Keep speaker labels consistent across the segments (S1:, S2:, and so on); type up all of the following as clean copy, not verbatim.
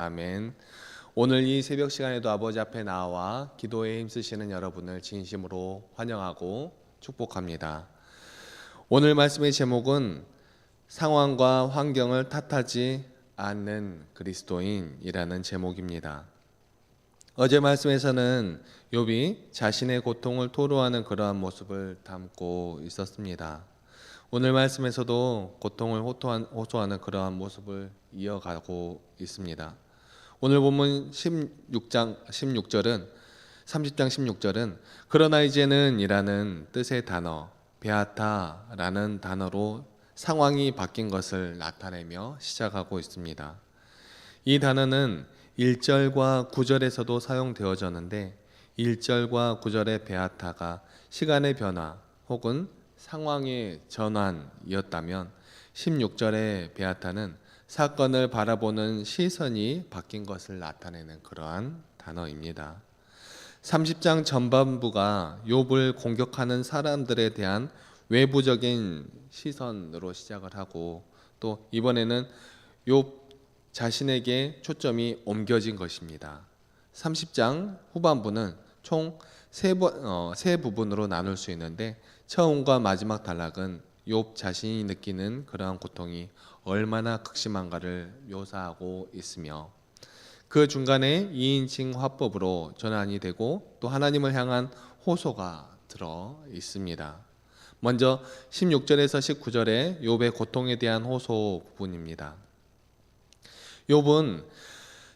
S1: 아멘. 오늘 이 새벽 시간에도 아버지 앞에 나와 기도에 힘쓰시는 여러분을 진심으로 환영하고 축복합니다. 오늘 말씀의 제목은 상황과 환경을 탓하지 않는 그리스도인이라는 제목입니다. 어제 말씀에서는 욥이 자신의 고통을 토로하는 그러한 모습을 담고 있었습니다. 오늘 말씀에서도 고통을 호소하는 그러한 모습을 이어가고 있습니다. 오늘 본문 16절은 30장 16절은 그러나 이제는 이라는 뜻의 단어 베아타라는 단어로 상황이 바뀐 것을 나타내며 시작하고 있습니다. 이 단어는 1절과 9절에서도 사용되어졌는데 1절과 9절의 베아타가 시간의 변화 혹은 상황의 전환이었다면 16절의 베아타는 사건을 바라보는 시선이 바뀐 것을 나타내는 그러한 단어입니다. 30장 전반부가 욥을 공격하는 사람들에 대한 외부적인 시선으로 시작을 하고 또 이번에는 욥 자신에게 초점이 옮겨진 것입니다. 30장 후반부는 총 세 부분으로 나눌 수 있는데 처음과 마지막 단락은 욥 자신이 느끼는 그러한 고통이 얼마나 극심한가를 묘사하고 있으며 그 중간에 2인칭 화법으로 전환이 되고 또 하나님을 향한 호소가 들어 있습니다. 먼저 16절에서 19절의 욥의 고통에 대한 호소 부분입니다. 욥은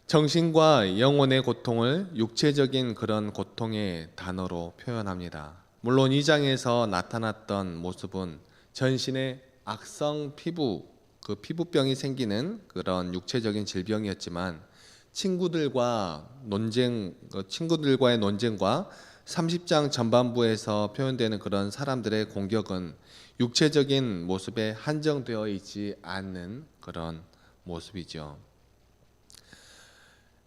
S1: 정신과 영혼의 고통을 육체적인 그런 고통의 단어로 표현합니다. 물론 이 장에서 나타났던 모습은 전신에 악성 그 피부병이 생기는 그런 육체적인 질병이었지만 친구들과의 논쟁과 30장 전반부에서 표현되는 그런 사람들의 공격은 육체적인 모습에 한정되어 있지 않는 그런 모습이죠.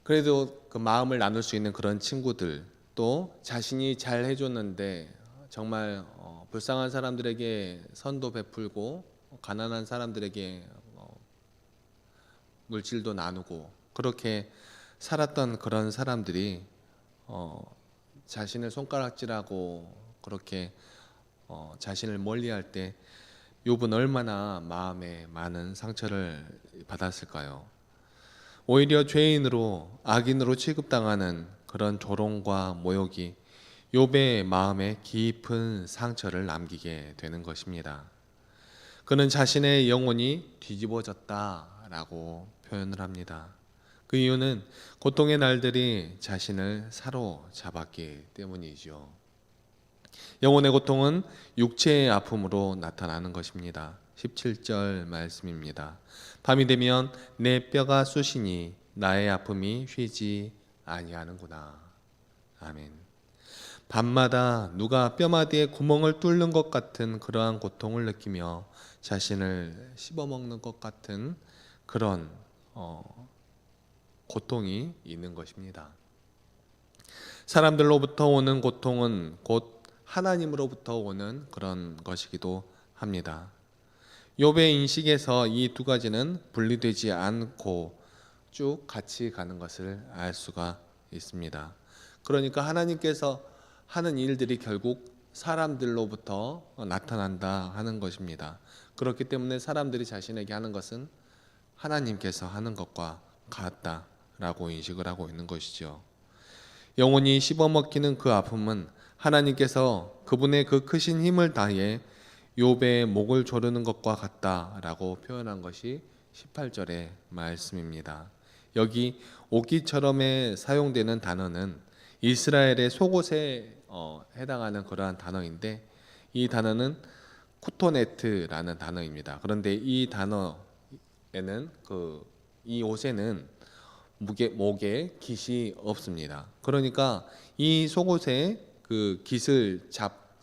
S1: 그래도 그 마음을 나눌 수 있는 그런 친구들, 또 자신이 잘 해줬는데 정말 불쌍한 사람들에게 선도 베풀고 가난한 사람들에게 물질도 나누고 그렇게 살았던 그런 사람들이 자신을 손가락질하고 그렇게 자신을 멀리할 때 욥은 얼마나 마음에 많은 상처를 받았을까요? 오히려 죄인으로 악인으로 취급당하는 그런 조롱과 모욕이 욥의 마음에 깊은 상처를 남기게 되는 것입니다. 그는 자신의 영혼이 뒤집어졌다라고 표현을 합니다. 그 이유는 고통의 날들이 자신을 사로잡았기 때문이죠. 영혼의 고통은 육체의 아픔으로 나타나는 것입니다. 17절 말씀입니다. 밤이 되면 내 뼈가 쑤시니 나의 아픔이 쉬지 아니하는구나. 아멘. 밤마다 누가 뼈마디에 구멍을 뚫는 것 같은 그러한 고통을 느끼며 자신을 씹어먹는 것 같은 그런 고통이 있는 것입니다. 사람들로부터 오는 고통은 곧 하나님으로부터 오는 그런 것이기도 합니다. 욥의 인식에서 이 두 가지는 분리되지 않고 쭉 같이 가는 것을 알 수가 있습니다. 그러니까 하나님께서 하는 일들이 결국 사람들로부터 나타난다 하는 것입니다. 그렇기 때문에 사람들이 자신에게 하는 것은 하나님께서 하는 것과 같다라고 인식을 하고 있는 것이죠. 영혼이 씹어먹히는 그 아픔은 하나님께서 그분의 그 크신 힘을 다해 욥의 목을 조르는 것과 같다라고 표현한 것이 18절의 말씀입니다. 여기 오기처럼에 사용되는 단어는 이스라엘의 속옷에 해당하는 그러한 단어인데 이 단어는 쿠토네트라는 단어입니다. 그런데 이 단어에는 이 옷에는 목에 깃이 없습니다. 그러니까 이 속옷에 그 깃을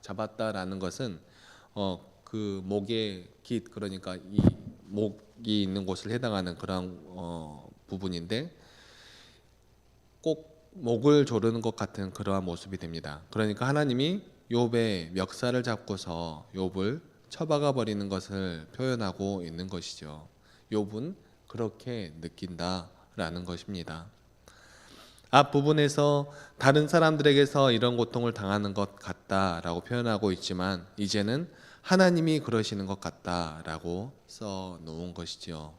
S1: 잡았다라는 것은 그 목의 깃 그러니까 이 목이 있는 곳을 해당하는 그런 부분인데 꼭 목을 조르는 것 같은 그러한 모습이 됩니다. 그러니까 하나님이 욥의 멱살을 잡고서 욥을 처박아 버리는 것을 표현하고 있는 것이죠. 욥은 그렇게 느낀다 라는 것입니다. 앞부분에서 다른 사람들에게서 이런 고통을 당하는 것 같다라고 표현하고 있지만 이제는 하나님이 그러시는 것 같다라고 써 놓은 것이지요.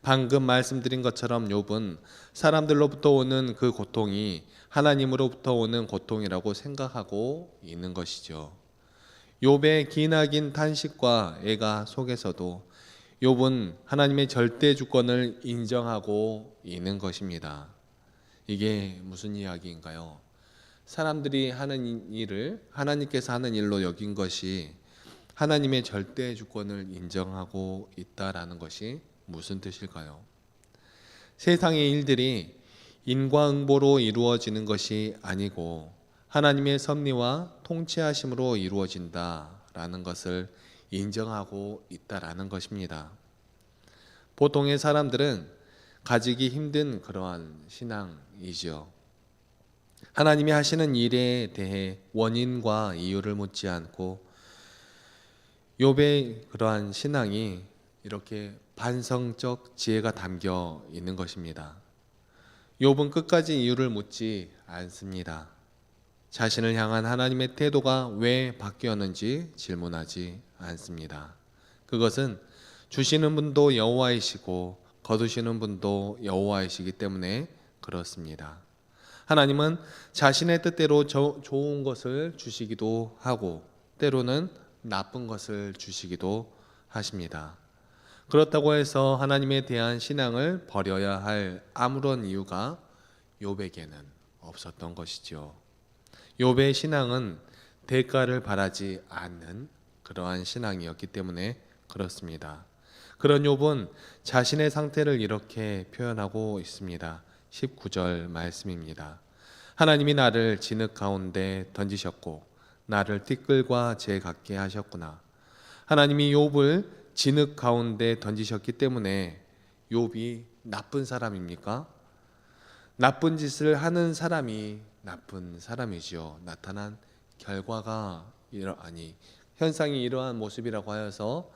S1: 방금 말씀드린 것처럼 욥은 사람들로부터 오는 그 고통이 하나님으로부터 오는 고통이라고 생각하고 있는 것이죠. 욥의 기나긴 탄식과 애가 속에서도 욥은 하나님의 절대 주권을 인정하고 있는 것입니다. 이게 무슨 이야기인가요? 사람들이 하는 일을 하나님께서 하는 일로 여긴 것이 하나님의 절대 주권을 인정하고 있다라는 것이 무슨 뜻일까요? 세상의 일들이 인과응보로 이루어지는 것이 아니고 하나님의 섭리와 통치하심으로 이루어진다라는 것을 인정하고 있다라는 것입니다. 보통의 사람들은 가지기 힘든 그러한 신앙이지요. 하나님이 하시는 일에 대해 원인과 이유를 묻지 않고 욥의 그러한 신앙이 이렇게 반성적 지혜가 담겨 있는 것입니다. 욥은 끝까지 이유를 묻지 않습니다. 자신을 향한 하나님의 태도가 왜 바뀌었는지 질문하지 않습니다. 그것은 주시는 분도 여호와이시고 거두시는 분도 여호와이시기 때문에 그렇습니다. 하나님은 자신의 뜻대로 좋은 것을 주시기도 하고 때로는 나쁜 것을 주시기도 하십니다. 그렇다고 해서 하나님에 대한 신앙을 버려야 할 아무런 이유가 욥에게는 없었던 것이죠. 욥의 신앙은 대가를 바라지 않는 그러한 신앙이었기 때문에 그렇습니다. 그런 욥은 자신의 상태를 이렇게 표현하고 있습니다. 19절 말씀입니다. 하나님이 나를 진흙 가운데 던지셨고 나를 티끌과 재 같게 하셨구나. 하나님이 욥을 진흙 가운데 던지셨기 때문에 욥이 나쁜 사람입니까? 나쁜 짓을 하는 사람이 나쁜 사람이지요. 나타난 결과가 현상이 이러한 모습이라고 하여서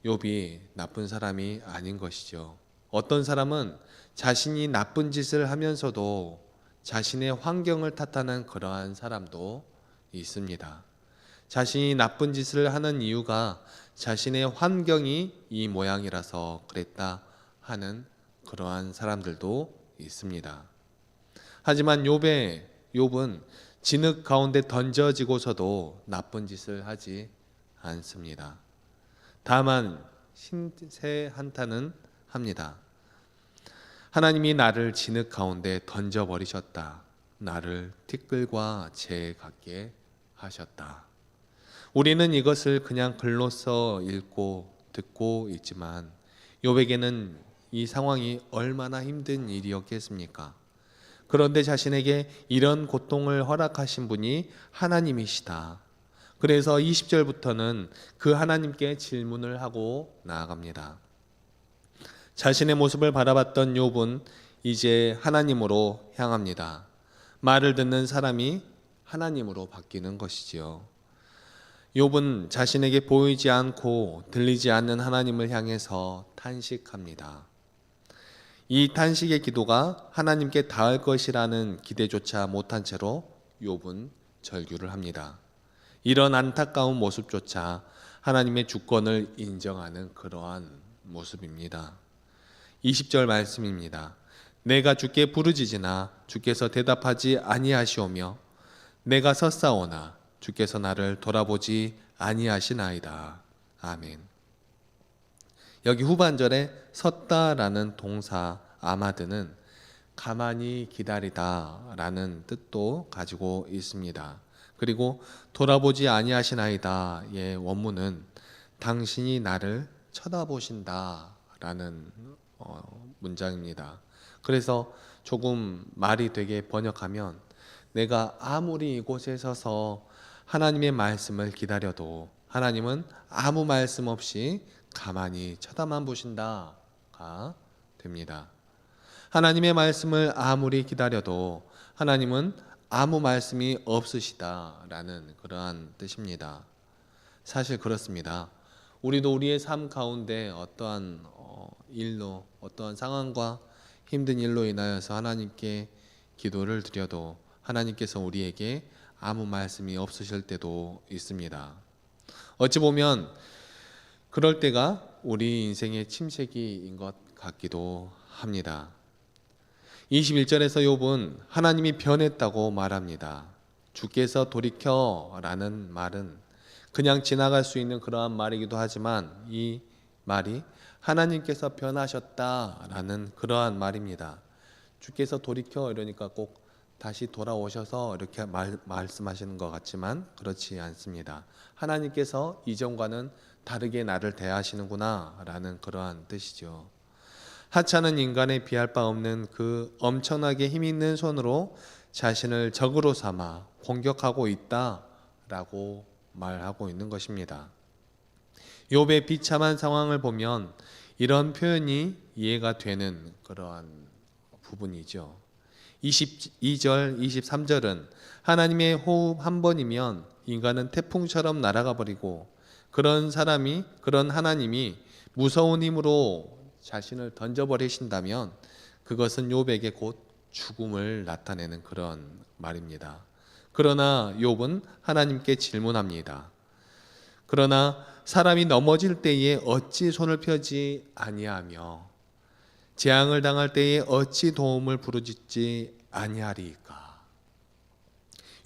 S1: 욥이 나쁜 사람이 아닌 것이죠. 어떤 사람은 자신이 나쁜 짓을 하면서도 자신의 환경을 탓하는 그러한 사람도 있습니다. 자신이 나쁜 짓을 하는 이유가 자신의 환경이 이 모양이라서 그랬다 하는 그러한 사람들도 있습니다. 하지만 욥은 진흙 가운데 던져지고서도 나쁜 짓을 하지 않습니다. 다만 신세 한탄은 합니다. 하나님이 나를 진흙 가운데 던져버리셨다. 나를 티끌과 재 같게 하셨다. 우리는 이것을 그냥 글로써 읽고 듣고 있지만 욥에게는 이 상황이 얼마나 힘든 일이었겠습니까? 그런데 자신에게 이런 고통을 허락하신 분이 하나님이시다. 그래서 20절부터는 그 하나님께 질문을 하고 나아갑니다. 자신의 모습을 바라봤던 욥은 이제 하나님으로 향합니다. 말을 듣는 사람이 하나님으로 바뀌는 것이지요. 욥은 자신에게 보이지 않고 들리지 않는 하나님을 향해서 탄식합니다. 이 탄식의 기도가 하나님께 닿을 것이라는 기대조차 못한 채로 욥은 절규를 합니다. 이런 안타까운 모습조차 하나님의 주권을 인정하는 그러한 모습입니다. 20절 말씀입니다. 내가 주께 부르짖으나 주께서 대답하지 아니하시오며 내가 섰사오나 주께서 나를 돌아보지 아니하시나이다. 아멘. 여기 후반절에 섰다라는 동사 아마드는 가만히 기다리다라는 뜻도 가지고 있습니다. 그리고 돌아보지 아니하시나이다의 원문은 당신이 나를 쳐다보신다라는 문장입니다. 그래서 조금 말이 되게 번역하면 내가 아무리 이곳에 서서 하나님의 말씀을 기다려도 하나님은 아무 말씀 없이 가만히 쳐다만 보신다가 됩니다. 하나님의 말씀을 아무리 기다려도 하나님은 아무 말씀이 없으시다라는 그러한 뜻입니다. 사실 그렇습니다. 우리도 우리의 삶 가운데 어떠한 일로 어떠한 상황과 힘든 일로 인하여서 하나님께 기도를 드려도 하나님께서 우리에게 아무 말씀이 없으실 때도 있습니다. 어찌 보면 그럴 때가 우리 인생의 침체기인 것 같기도 합니다. 21절에서 욥은 하나님이 변했다고 말합니다. 주께서 돌이켜라는 말은 그냥 지나갈 수 있는 그러한 말이기도 하지만 이 말이 하나님께서 변하셨다라는 그러한 말입니다. 주께서 돌이켜 이러니까 꼭 다시 돌아오셔서 이렇게 말씀하시는 것 같지만 그렇지 않습니다. 하나님께서 이전과는 다르게 나를 대하시는구나 라는 그러한 뜻이죠. 하찮은 인간에 비할 바 없는 그 엄청나게 힘 있는 손으로 자신을 적으로 삼아 공격하고 있다라고 말하고 있는 것입니다. 욥의 비참한 상황을 보면 이런 표현이 이해가 되는 그러한 부분이죠. 22절, 23절은 하나님의 호흡 한 번이면 인간은 태풍처럼 날아가 버리고 그런 하나님이 무서운 힘으로 자신을 던져버리신다면 그것은 욥에게 곧 죽음을 나타내는 그런 말입니다. 그러나 욥은 하나님께 질문합니다. 그러나 사람이 넘어질 때에 어찌 손을 펴지 아니하며 재앙을 당할 때에 어찌 도움을 부르짖지 아니하리까.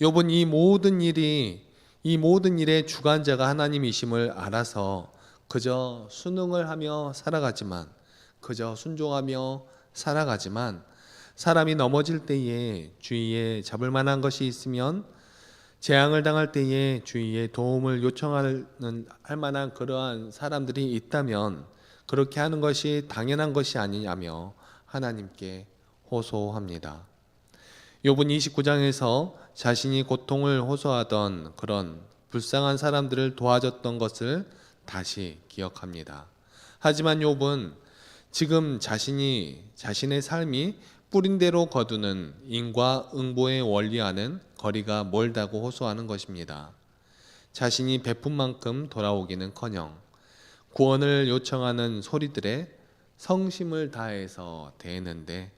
S1: 욥은 이 모든 일의 주관자가 하나님이심을 알아서 그저 순응을 하며 살아가지만 그저 순종하며 살아가지만 사람이 넘어질 때에 주위에 잡을 만한 것이 있으면 재앙을 당할 때에 주위에 도움을 요청할 만한 그러한 사람들이 있다면 그렇게 하는 것이 당연한 것이 아니냐며 하나님께 호소합니다. 욥은 29장에서 자신이 고통을 호소하던 그런 불쌍한 사람들을 도와줬던 것을 다시 기억합니다. 하지만 욥은 지금 자신의 삶이 뿌린 대로 거두는 인과응보의 원리와는 거리가 멀다고 호소하는 것입니다. 자신이 베푼 만큼 돌아오기는커녕 구원을 요청하는 소리들에 성심을 다해서 대했는데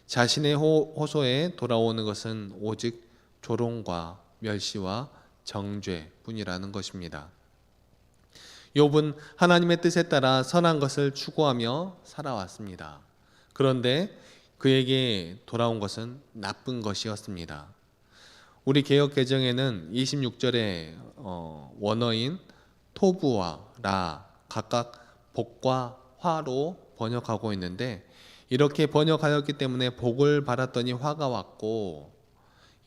S1: 자신의 호소에 돌아오는 것은 오직 조롱과 멸시와 정죄뿐이라는 것입니다. 욥은 하나님의 뜻에 따라 선한 것을 추구하며 살아왔습니다. 그런데 그에게 돌아온 것은 나쁜 것이었습니다. 우리 개역 개정에는 26절에 원어인 토부와 라 각각 복과 화로 번역하고 있는데 이렇게 번역하였기 때문에 복을 받았더니 화가 왔고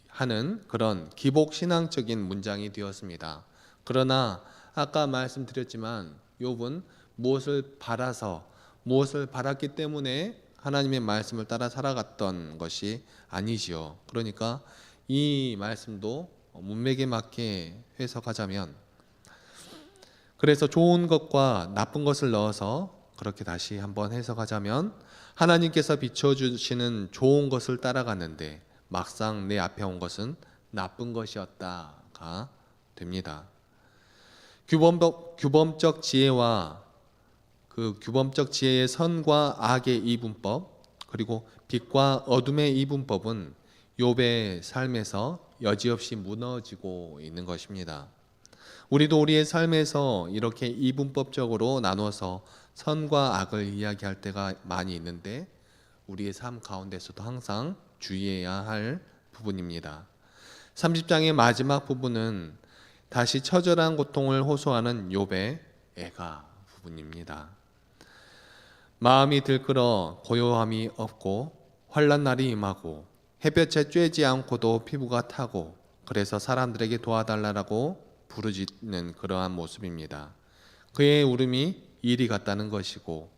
S1: 하는 그런 기복신앙적인 문장이 되었습니다. 그러나 아까 말씀드렸지만 욥은 무엇을 바랐기 때문에 하나님의 말씀을 따라 살아갔던 것이 아니지요. 그러니까 이 말씀도 문맥에 맞게 해석하자면 그래서 좋은 것과 나쁜 것을 넣어서 그렇게 다시 한번 해석하자면 하나님께서 비춰주시는 좋은 것을 따라갔는데 막상 내 앞에 온 것은 나쁜 것이었다가 됩니다. 규범적 지혜와 그 규범적 지혜의 선과 악의 이분법 그리고 빛과 어둠의 이분법은 욥의 삶에서 여지없이 무너지고 있는 것입니다. 우리도 우리의 삶에서 이렇게 이분법적으로 나눠서 선과 악을 이야기할 때가 많이 있는데 우리의 삶 가운데서도 항상 주의해야 할 부분입니다. 30장의 마지막 부분은 다시 처절한 고통을 호소하는 욥의 애가 부분입니다. 마음이 들끓어 고요함이 없고 환난 날이 임하고 햇볕에 쬐지 않고도 피부가 타고 그래서 사람들에게 도와달라고 부르짖는 그러한 모습입니다. 그의 울음이 이리 같다는 것이고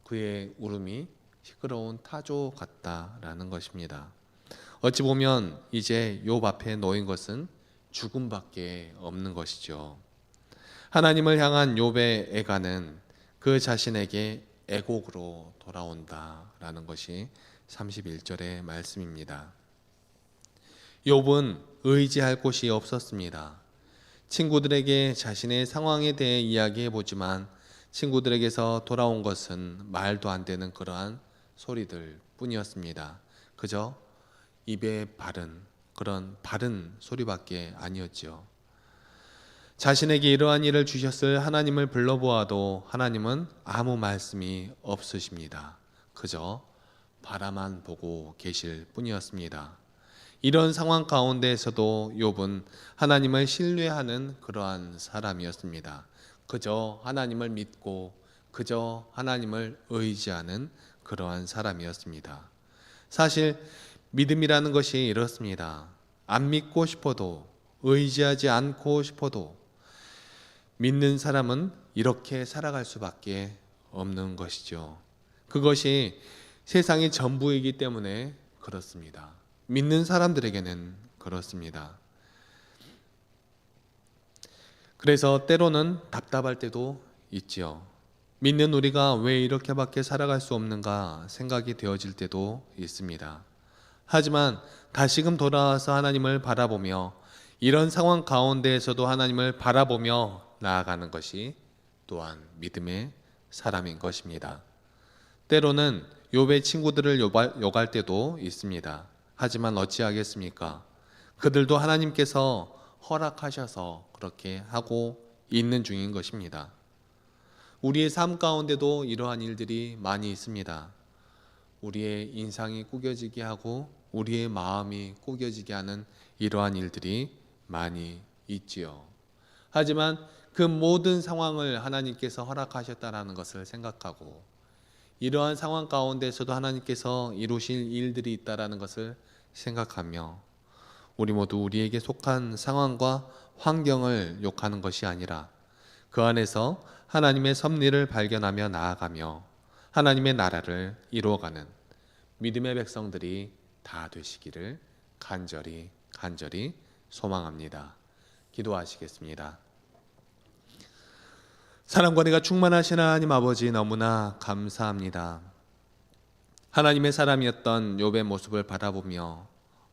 S1: 그의 울음이 시끄러운 타조 같다라는 것입니다. 어찌 보면 이제 욥 앞에 놓인 것은 죽음밖에 없는 것이죠. 하나님을 향한 욥의 애가는 그 자신에게 애곡으로 돌아온다라는 것이 31절의 말씀입니다. 욥은 의지할 곳이 없었습니다. 친구들에게 자신의 상황에 대해 이야기해 보지만 친구들에게서 돌아온 것은 말도 안 되는 그러한 소리들 뿐이었습니다. 그저 입에 바른 그런 바른 소리밖에 아니었지요. 자신에게 이러한 일을 주셨을 하나님을 불러보아도 하나님은 아무 말씀이 없으십니다. 그저 바라만 보고 계실 뿐이었습니다. 이런 상황 가운데에서도 욥은 하나님을 신뢰하는 그러한 사람이었습니다. 그저 하나님을 믿고 그저 하나님을 의지하는 그러한 사람이었습니다. 사실 믿음이라는 것이 이렇습니다. 안 믿고 싶어도 의지하지 않고 싶어도 믿는 사람은 이렇게 살아갈 수밖에 없는 것이죠. 그것이 세상의 전부이기 때문에 그렇습니다. 믿는 사람들에게는 그렇습니다. 그래서 때로는 답답할 때도 있지요. 믿는 우리가 왜 이렇게밖에 살아갈 수 없는가 생각이 되어질 때도 있습니다. 하지만 다시금 돌아와서 하나님을 바라보며 이런 상황 가운데에서도 하나님을 바라보며 나아가는 것이 또한 믿음의 사람인 것입니다. 때로는 욥의 친구들을 욕할 때도 있습니다. 하지만 어찌하겠습니까? 그들도 하나님께서 허락하셔서 그렇게 하고 있는 중인 것입니다. 우리의 삶 가운데도 이러한 일들이 많이 있습니다. 우리의 인상이 구겨지게 하고 우리의 마음이 구겨지게 하는 이러한 일들이 많이 있지요. 하지만 그 모든 상황을 하나님께서 허락하셨다라는 것을 생각하고 이러한 상황 가운데서도 하나님께서 이루실 일들이 있다라는 것을 생각하며 우리 모두 우리에게 속한 상황과 환경을 욕하는 것이 아니라 그 안에서 하나님의 섭리를 발견하며 나아가며 하나님의 나라를 이루어가는 믿음의 백성들이 다 되시기를 간절히 소망합니다. 기도하시겠습니다. 사랑과 은혜가 충만하신 하나님 아버지 너무나 감사합니다. 하나님의 사람이었던 욥의 모습을 바라보며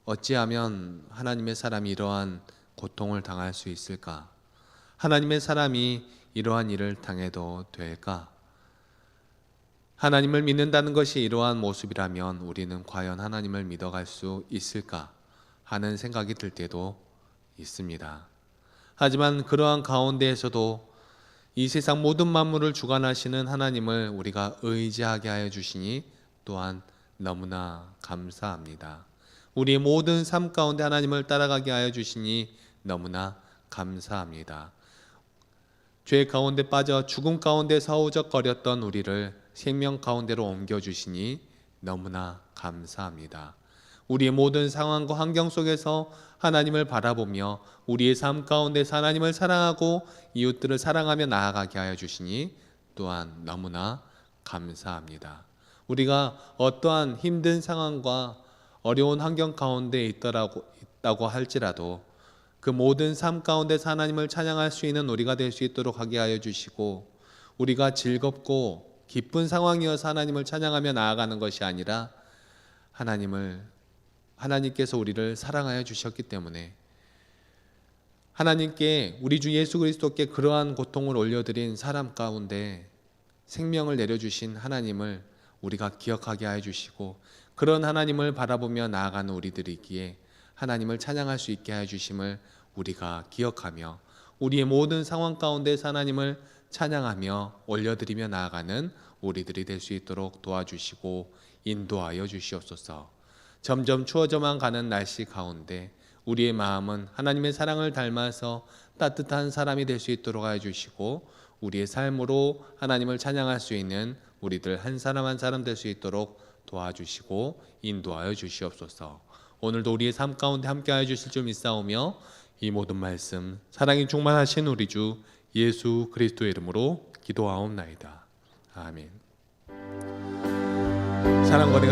S1: 어찌하면 하나님의 사람이 이러한 고통을 당할 수 있을까? 하나님의 사람이 이러한 일을 당해도 될까? 하나님을 믿는다는 것이 이러한 모습이라면 우리는 과연 하나님을 믿어갈 수 있을까? 하는 생각이 들 때도 있습니다. 하지만 그러한 가운데에서도 이 세상 모든 만물을 주관하시는 하나님을 우리가 의지하게 하여 주시니 또한 너무나 감사합니다. 우리의 모든 삶 가운데 하나님을 따라가게 하여 주시니 너무나 감사합니다. 죄 가운데 빠져 죽음 가운데 서우적거렸던 우리를 생명 가운데로 옮겨주시니 너무나 감사합니다. 우리의 모든 상황과 환경 속에서 하나님을 바라보며 우리의 삶 가운데서 하나님을 사랑하고 이웃들을 사랑하며 나아가게 하여 주시니 또한 너무나 감사합니다. 우리가 어떠한 힘든 상황과 어려운 환경 가운데 있다고 할지라도 그 모든 삶 가운데서 하나님을 찬양할 수 있는 우리가 될 수 있도록 하게 하여 주시고 우리가 즐겁고 기쁜 상황이어서 하나님을 찬양하며 나아가는 것이 아니라 하나님께서 우리를 사랑하여 주셨기 때문에 하나님께 우리 주 예수 그리스도께 그러한 고통을 올려드린 사람 가운데 생명을 내려주신 하나님을 우리가 기억하게 하여 주시고 그런 하나님을 바라보며 나아가는 우리들이기에 하나님을 찬양할 수 있게 하여 주심을 우리가 기억하며 우리의 모든 상황 가운데서 하나님을 찬양하며 올려드리며 나아가는 우리들이 될 수 있도록 도와주시고 인도하여 주시옵소서. 점점 추워져만 가는 날씨 가운데 우리의 마음은 하나님의 사랑을 닮아서 따뜻한 사람이 될 수 있도록 하여 주시고 우리의 삶으로 하나님을 찬양할 수 있는 우리들 한 사람 한 사람 될 수 있도록 도와주시고 인도하여 주시옵소서. 오늘도 우리의 삶 가운데 함께하여 주실 줄 믿사오며 이 모든 말씀 사랑이 충만하신 우리 주 예수 그리스도의 이름으로 기도하옵나이다. 아멘. 사랑과 은혜가